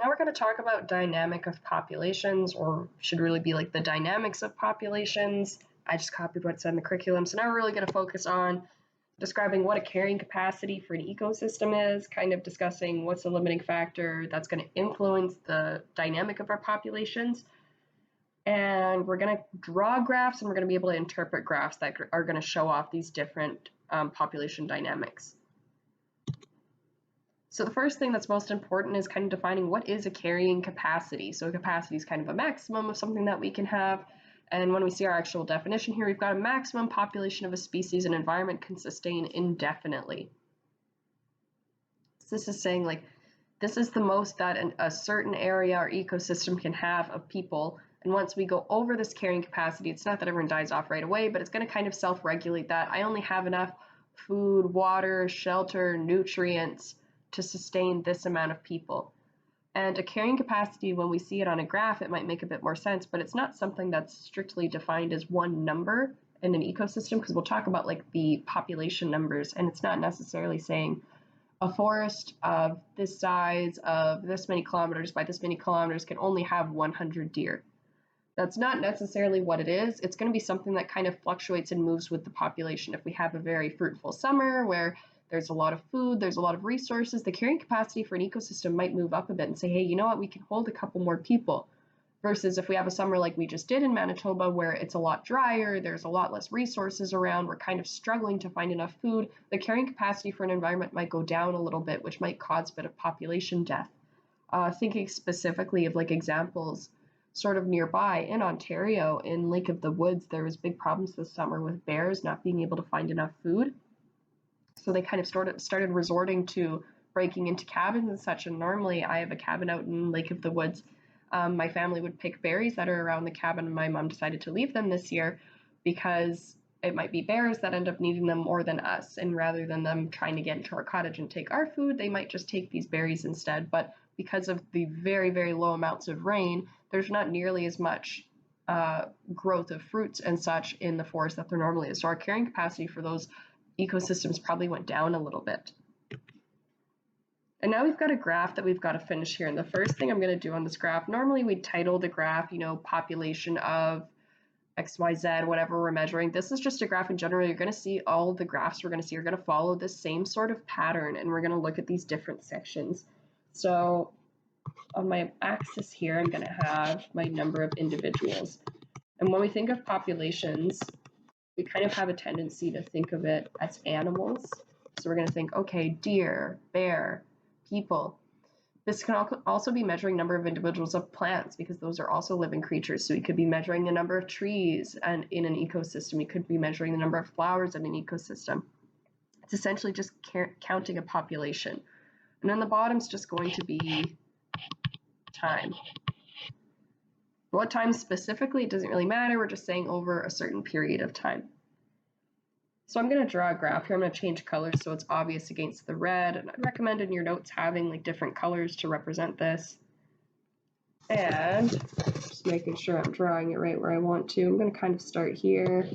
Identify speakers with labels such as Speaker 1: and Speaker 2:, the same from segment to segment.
Speaker 1: Now we're going to talk about dynamic of populations, or should really be like the dynamics of populations. I just copied what's in the curriculum. So now we're really going to focus on describing what a carrying capacity for an ecosystem is, kind of discussing what's the limiting factor that's going to influence the dynamic of our populations. And we're going to draw graphs, and we're going to be able to interpret graphs that are going to show off these different population dynamics. So the first thing that's most important is kind of defining what is a carrying capacity. So a capacity is kind of a maximum of something that we can have. And when we see our actual definition here, we've got a maximum population of a species an environment can sustain indefinitely. So this is saying like, this is the most that a certain area or ecosystem can have of people. And once we go over this carrying capacity, it's not that everyone dies off right away, but it's going to kind of self-regulate that. I only have enough food, water, shelter, nutrients to sustain this amount of people. And a carrying capacity, when we see it on a graph, it might make a bit more sense, but it's not something that's strictly defined as one number in an ecosystem, because we'll talk about like the population numbers, and it's not necessarily saying a forest of this size of this many kilometers by this many kilometers can only have 100 deer. That's not necessarily what it is. It's going to be something that kind of fluctuates and moves with the population. If we have a very fruitful summer where there's a lot of food, there's a lot of resources, the carrying capacity for an ecosystem might move up a bit and say, hey, you know what, we can hold a couple more people. Versus if we have a summer like we just did in Manitoba where it's a lot drier, there's a lot less resources around, we're kind of struggling to find enough food, the carrying capacity for an environment might go down a little bit, which might cause a bit of population death. Thinking specifically of like examples sort of nearby in Ontario, in Lake of the Woods, there was big problems this summer with bears not being able to find enough food. So they kind of started resorting to breaking into cabins and such. And normally I have a cabin out in Lake of the Woods. My family would pick berries that are around the cabin, and my mom decided to leave them this year because it might be bears that end up needing them more than us. And rather than them trying to get into our cottage and take our food, they might just take these berries instead. But because of the very, very low amounts of rain, there's not nearly as much growth of fruits and such in the forest that there normally is. So our carrying capacity for those ecosystems probably went down a little bit. And now we've got a graph that we've got to finish here. And the first thing I'm going to do on this graph, normally we title the graph, you know, population of XYZ, whatever we're measuring. This is just a graph in general. You're going to see all the graphs we're going to see are going to follow the same sort of pattern, and we're going to look at these different sections. So on my axis here, I'm going to have my number of individuals. And when we think of populations, we kind of have a tendency to think of it as animals. So we're going to think, okay, deer, bear, people. This can also be measuring number of individuals of plants, because those are also living creatures. So we could be measuring the number of trees and in an ecosystem. We could be measuring the number of flowers in an ecosystem. It's essentially just counting a population. And then the bottom's just going to be time. What time specifically, it doesn't really matter. We're just saying over a certain period of time. So I'm going to draw a graph here. I'm going to change colors so it's obvious against the red. And I'd recommend in your notes having like different colors to represent this. And just making sure I'm drawing it right where I want to. I'm going to kind of start here.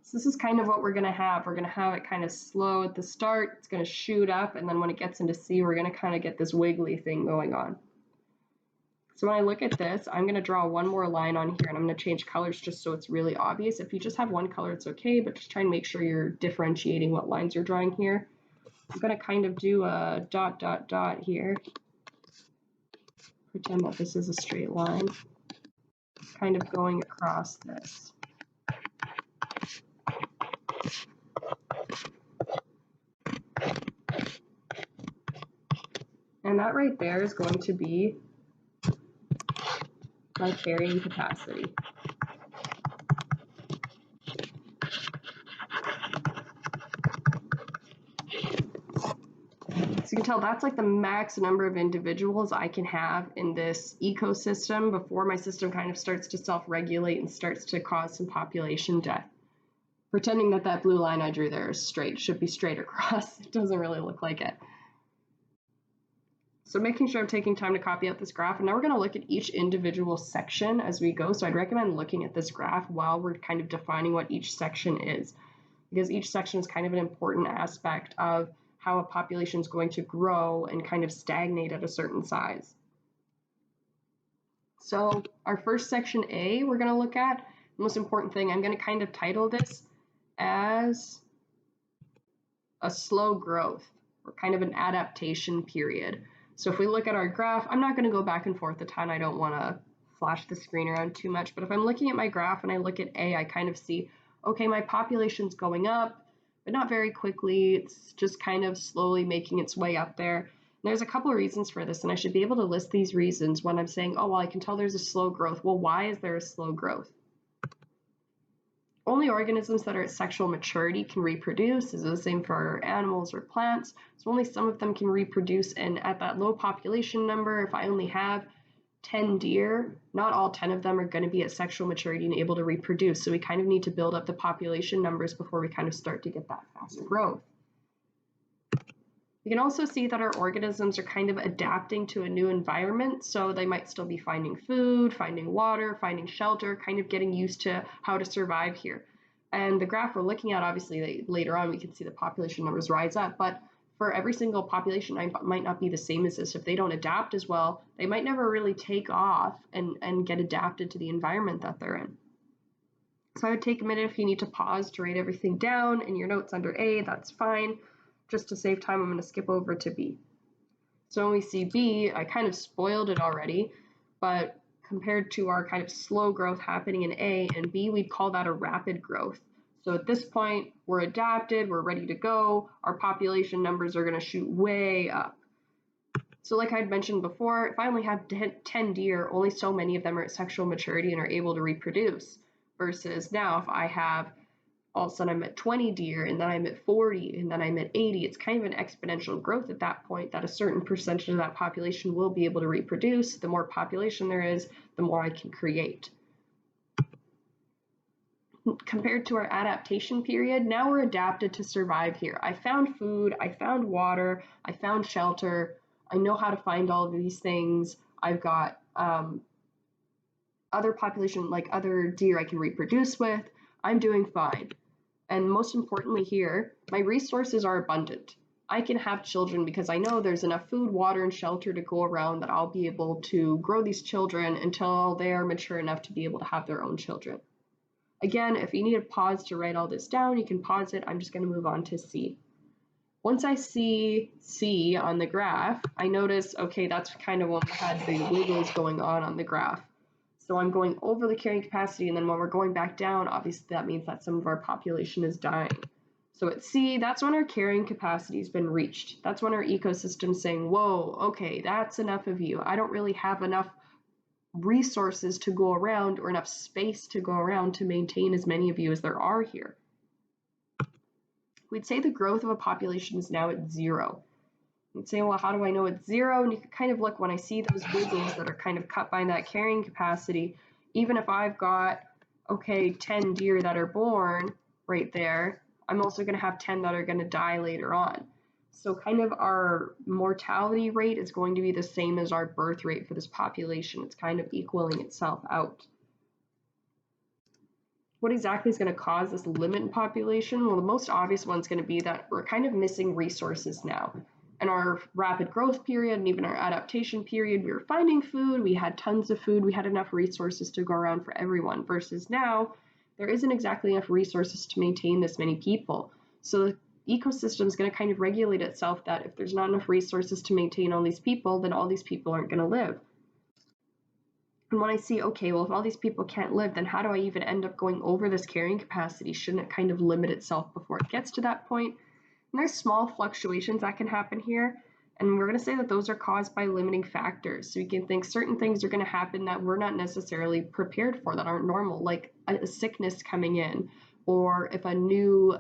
Speaker 1: So this is kind of what we're going to have. We're going to have it kind of slow at the start. It's going to shoot up, and then when it gets into C, we're going to kind of get this wiggly thing going on. So when I look at this, I'm going to draw one more line on here, and I'm going to change colors just so it's really obvious. If you just have one color, it's okay, but just try and make sure you're differentiating what lines you're drawing here. I'm going to kind of do a dot, dot, dot here. Pretend that this is a straight line, kind of going across this. And that right there is going to be my carrying capacity. So you can tell that's like the max number of individuals I can have in this ecosystem before my system kind of starts to self-regulate and starts to cause some population death. Pretending that that blue line I drew there is straight. It should be straight across. It doesn't really look like it. So making sure I'm taking time to copy out this graph. And now we're going to look at each individual section as we go. So I'd recommend looking at this graph while we're kind of defining what each section is. because each section is kind of an important aspect of how a population is going to grow and kind of stagnate at a certain size. So our first section A, we're going to look at the most important thing. I'm going to kind of title this as a slow growth, or kind of an adaptation period. So if we look at our graph, I'm not going to go back and forth a ton. I don't want to flash the screen around too much, but if I'm looking at my graph and I look at A, I kind of see, okay, my population's going up, but not very quickly. It's just kind of slowly making its way up there. And there's a couple of reasons for this, and I should be able to list these reasons when I'm saying, oh, well, I can tell there's a slow growth. Well, why is there a slow growth? Only organisms that are at sexual maturity can reproduce. This is the same for animals or plants. So only some of them can reproduce, and at that low population number, if I only have 10 deer, not all 10 of them are going to be at sexual maturity and able to reproduce. So we kind of need to build up the population numbers before we kind of start to get that fast growth. You can also see that our organisms are kind of adapting to a new environment, so they might still be finding food, finding water, finding shelter, kind of getting used to how to survive here. And the graph we're looking at, obviously later on we can see the population numbers rise up, but for every single population might not be the same as this. If they don't adapt as well, they might never really take off and get adapted to the environment that they're in. So I would take a minute if you need to pause to write everything down in your notes under A, that's fine. Just to save time, I'm going to skip over to B. So when we see B, I kind of spoiled it already, but compared to our kind of slow growth happening in A and B, we'd call that a rapid growth. So at this point, we're adapted, we're ready to go, our population numbers are going to shoot way up. So like I'd mentioned before, if I only have 10 deer, only so many of them are at sexual maturity and are able to reproduce, versus now if I have all of a sudden I'm at 20 deer, and then I'm at 40, and then I'm at 80. It's kind of an exponential growth at that point, that a certain percentage of that population will be able to reproduce. The more population there is, the more I can create. Compared to our adaptation period, now we're adapted to survive here. I found food, I found water, I found shelter, I know how to find all of these things. I've got other population, like other deer I can reproduce with. I'm doing fine. And most importantly here, my resources are abundant. I can have children because I know there's enough food, water, and shelter to go around that I'll be able to grow these children until they are mature enough to be able to have their own children. Again, if you need a pause to write all this down, you can pause it. I'm just going to move on to C. Once I see C on the graph, I notice, okay, that's kind of when we had the wiggles going on the graph. So I'm going over the carrying capacity, and then when we're going back down, obviously that means that some of our population is dying. So at C, that's when our carrying capacity has been reached. That's when our ecosystem's saying, whoa, okay, that's enough of you. I don't really have enough resources to go around or enough space to go around to maintain as many of you as there are here. We'd say the growth of a population is now at 0. You'd say, well, how do I know it's 0? And you can kind of look when I see those wiggles that are kind of cut by that carrying capacity, even if I've got, okay, 10 deer that are born right there, I'm also going to have 10 that are going to die later on. So kind of our mortality rate is going to be the same as our birth rate for this population. It's kind of equaling itself out. What exactly is going to cause this limit in population? Well, the most obvious one is going to be that we're kind of missing resources now. In our rapid growth period and even our adaptation period, we were finding food, we had tons of food, we had enough resources to go around for everyone, versus now there isn't exactly enough resources to maintain this many people. So the ecosystem is going to kind of regulate itself that if there's not enough resources to maintain all these people, then all these people aren't going to live. And when I see, okay, well, if all these people can't live, then how do I even end up going over this carrying capacity? Shouldn't it kind of limit itself before it gets to that point? And there's small fluctuations that can happen here, and we're going to say that those are caused by limiting factors. So you can think certain things are going to happen that we're not necessarily prepared for, that aren't normal, like a sickness coming in, or if a new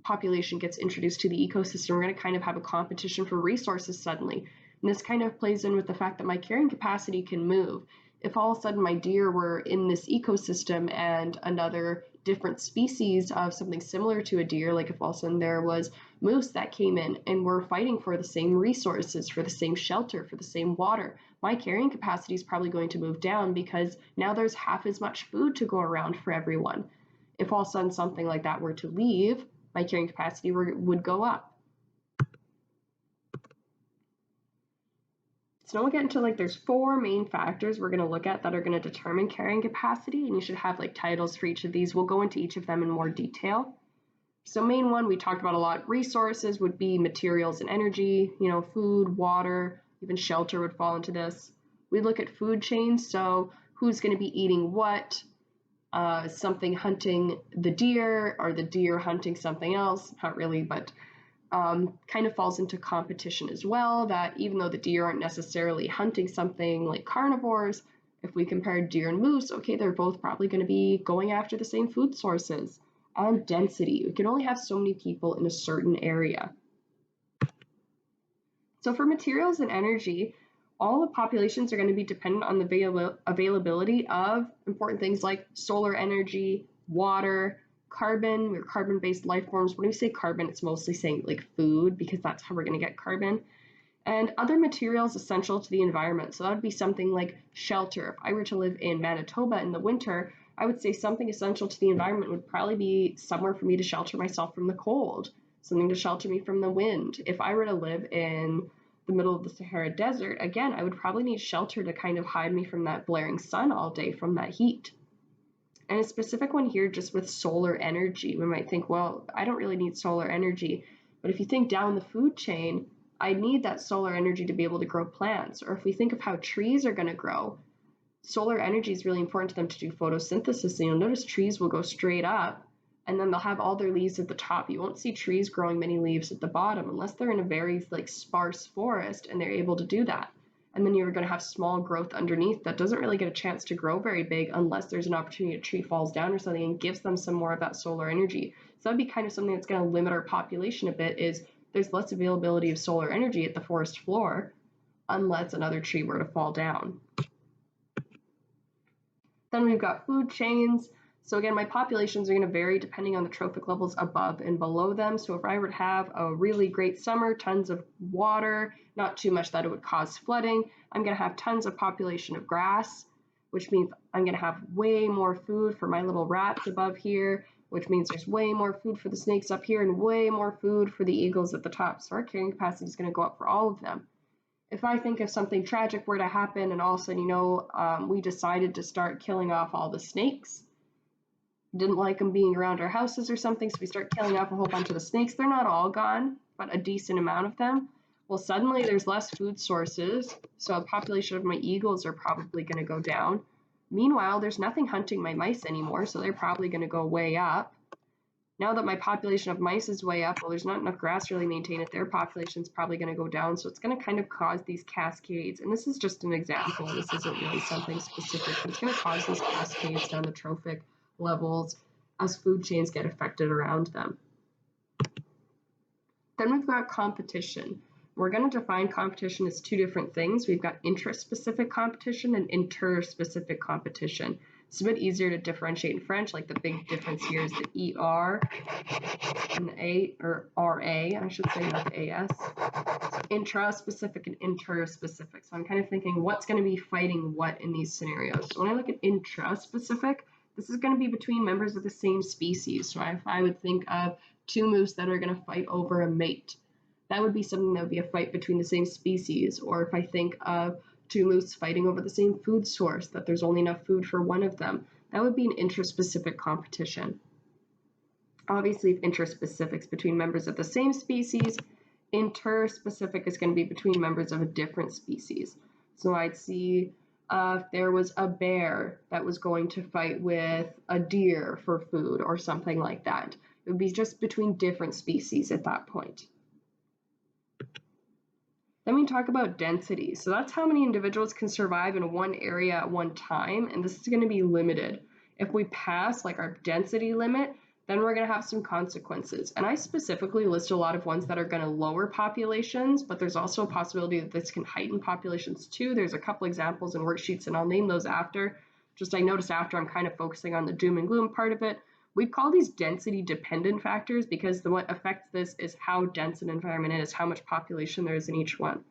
Speaker 1: population gets introduced to the ecosystem, we're going to kind of have a competition for resources suddenly. And this kind of plays in with the fact that my carrying capacity can move. If all of a sudden my deer were in this ecosystem and another different species of something similar to a deer, like if all of a sudden there was moose that came in and were fighting for the same resources, for the same shelter, for the same water, my carrying capacity is probably going to move down because now there's half as much food to go around for everyone. If all of a sudden something like that were to leave, my carrying capacity would go up. So now we'll get into like there's 4 main factors we're going to look at that are going to determine carrying capacity, and you should have like titles for each of these. We'll go into each of them in more detail. So main one we talked about a lot. Resources would be materials and energy, food, water, even shelter would fall into this. We look at food chains, so who's going to be eating what, something hunting the deer or the deer hunting something else, not really, but kind of falls into competition as well, that even though the deer aren't necessarily hunting something like carnivores, if we compare deer and moose, okay, they're both probably going to be going after the same food sources. And density, we can only have so many people in a certain area. So for materials and energy, all the populations are going to be dependent on the availability of important things like solar energy, water, carbon. We're carbon-based life forms. When we say carbon, it's mostly saying like food, because that's how we're going to get carbon. And other materials essential to the environment. So that would be something like shelter. If I were to live in Manitoba in the winter, I would say something essential to the environment would probably be somewhere for me to shelter myself from the cold, something to shelter me from the wind. If I were to live in the middle of the Sahara Desert, again, I would probably need shelter to kind of hide me from that blaring sun all day, from that heat. And a specific one here just with solar energy, we might think, well, I don't really need solar energy. But if you think down the food chain, I need that solar energy to be able to grow plants. Or if we think of how trees are going to grow, solar energy is really important to them to do photosynthesis. And you'll notice trees will go straight up and then they'll have all their leaves at the top. You won't see trees growing many leaves at the bottom unless they're in a very like sparse forest and they're able to do that. And then you're going to have small growth underneath that doesn't really get a chance to grow very big unless there's an opportunity a tree falls down or something and gives them some more of that solar energy. So that'd be kind of something that's going to limit our population a bit, is there's less availability of solar energy at the forest floor unless another tree were to fall down. Then we've got food chains. So again, my populations are going to vary depending on the trophic levels above and below them. So if I were to have a really great summer, tons of water, not too much that it would cause flooding, I'm going to have tons of population of grass, which means I'm going to have way more food for my little rats above here, which means there's way more food for the snakes up here and way more food for the eagles at the top. So our carrying capacity is going to go up for all of them. If I think if something tragic were to happen and all of a sudden, we decided to start killing off all the snakes, didn't like them being around our houses or something, so we start killing off a whole bunch of the snakes. They're not all gone, but a decent amount of them. Well, suddenly there's less food sources, so the population of my eagles are probably going to go down. Meanwhile, there's nothing hunting my mice anymore, so they're probably going to go way up. Now that my population of mice is way up, well, there's not enough grass to really maintain it. Their population's probably going to go down, so it's going to kind of cause these cascades. And this is just an example. This isn't really something specific, but it's going to cause these cascades down the trophic levels as food chains get affected around them. Then we've got competition. We're going to define competition as 2 different things. We've got interest-specific competition and inter-specific competition. It's a bit easier to differentiate in French, like the big difference here is the ER and the A, or RA, I should say, not the AS. So intra-specific and inter-specific. So I'm kind of thinking what's going to be fighting what in these scenarios. So when I look at intra-specific, this is going to be between members of the same species. So if I would think of 2 moose that are going to fight over a mate, that would be something that would be a fight between the same species. Or if I think of 2 moose fighting over the same food source, that there's only enough food for one of them, that would be an intraspecific competition. Obviously, if intraspecific is between members of the same species, interspecific is going to be between members of a different species. So I'd see if there was a bear that was going to fight with a deer for food or something like that. It would be just between different species at that point. Then we talk about density. So that's how many individuals can survive in one area at one time, and this is going to be limited. If we pass like our density limit, then we're going to have some consequences. And I specifically list a lot of ones that are going to lower populations, but there's also a possibility that this can heighten populations too. There's a couple examples and worksheets, and I'll name those after. Just I noticed after I'm kind of focusing on the doom and gloom part of it. We call these density dependent factors because what affects this is how dense an environment is, how much population there is in each one.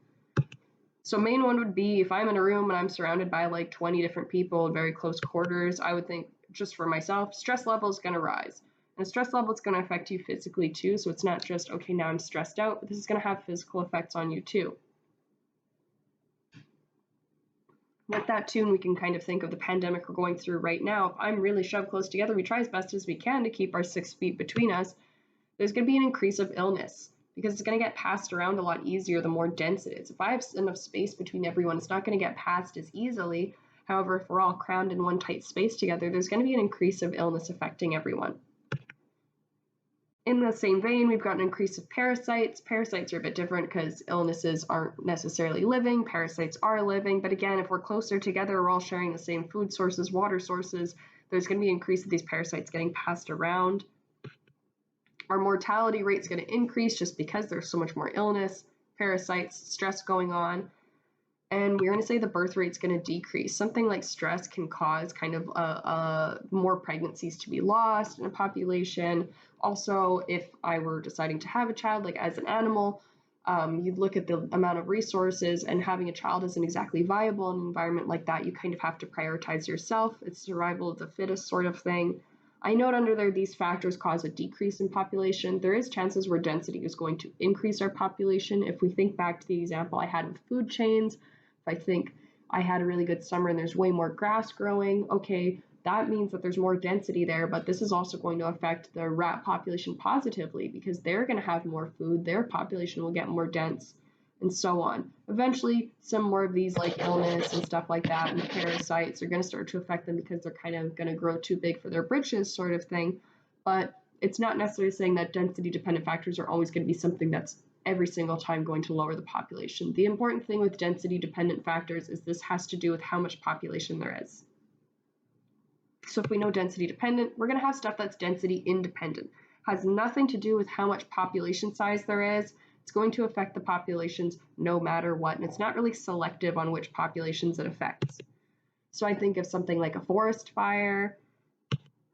Speaker 1: So main one would be if I'm in a room and I'm surrounded by like 20 different people in very close quarters, I would think just for myself, stress level is going to rise. And the stress level is going to affect you physically too. So it's not just, okay, now I'm stressed out, but this is going to have physical effects on you too. With that too, and we can kind of think of the pandemic we're going through right now. If I'm really shoved close together, we try as best as we can to keep our 6 feet between us. There's going to be an increase of illness because it's going to get passed around a lot easier the more dense it is. If I have enough space between everyone, it's not going to get passed as easily. However, if we're all crammed in one tight space together, there's going to be an increase of illness affecting everyone. In the same vein, we've got an increase of parasites. Parasites are a bit different because illnesses aren't necessarily living. Parasites are living. But again, if we're closer together, we're all sharing the same food sources, water sources, there's going to be an increase of these parasites getting passed around. Our mortality rate is going to increase just because there's so much more illness, parasites, stress going on. And we're going to say the birth rate is going to decrease. Something like stress can cause kind of more pregnancies to be lost in a population. Also, if I were deciding to have a child, like as an animal, you'd look at the amount of resources, and having a child isn't exactly viable in an environment like that. You kind of have to prioritize yourself. It's survival of the fittest sort of thing. I note under there these factors cause a decrease in population. There is chances where density is going to increase our population. If we think back to the example I had with food chains, if I think I had a really good summer and there's way more grass growing, okay, that means that there's more density there, but this is also going to affect the rat population positively because they're going to have more food, their population will get more dense, and so on. Eventually, some more of these like illness and stuff like that and parasites are going to start to affect them because they're kind of going to grow too big for their britches sort of thing, but it's not necessarily saying that density dependent factors are always going to be something that's every single time going to lower the population. The important thing with density dependent factors is this has to do with how much population there is. So if we know density dependent, we're going to have stuff that's density independent. Has nothing to do with how much population size there is. It's going to affect the populations no matter what, and it's not really selective on which populations it affects. So I think of something like a forest fire,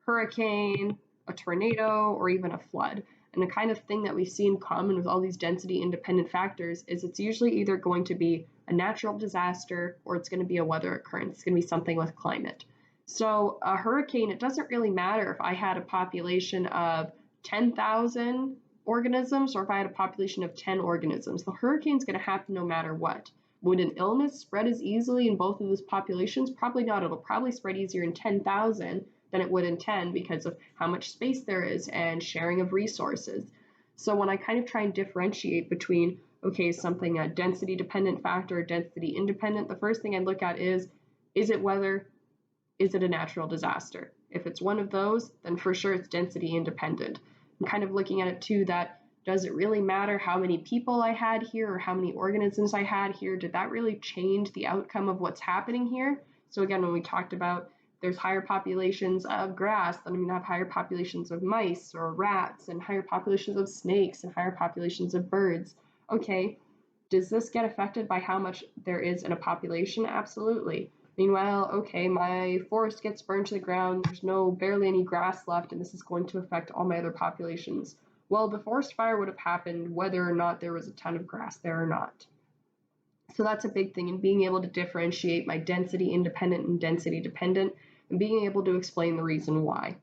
Speaker 1: hurricane, a tornado, or even a flood. And the kind of thing that we see in common with all these density independent factors is it's usually either going to be a natural disaster or it's going to be a weather occurrence. It's going to be something with climate. So a hurricane, it doesn't really matter if I had a population of 10,000 organisms or if I had a population of 10 organisms. The hurricane's going to happen no matter what. Would an illness spread as easily in both of those populations? Probably not. It'll probably spread easier in 10,000 than it would in 10 because of how much space there is and sharing of resources. So when I kind of try and differentiate between, okay, something a density dependent factor, density independent, the first thing I look at is it weather? Is it a natural disaster? If it's one of those, then for sure it's density independent. I'm kind of looking at it too that does it really matter how many people I had here or how many organisms I had here? Did that really change the outcome of what's happening here? So again, when we talked about there's higher populations of grass, then I'm going to have higher populations of mice or rats and higher populations of snakes and higher populations of birds. Okay, does this get affected by how much there is in a population? Absolutely. Meanwhile, okay, my forest gets burned to the ground, there's barely any grass left, and this is going to affect all my other populations. Well, the forest fire would have happened whether or not there was a ton of grass there or not. So that's a big thing in being able to differentiate my density independent and density dependent and being able to explain the reason why.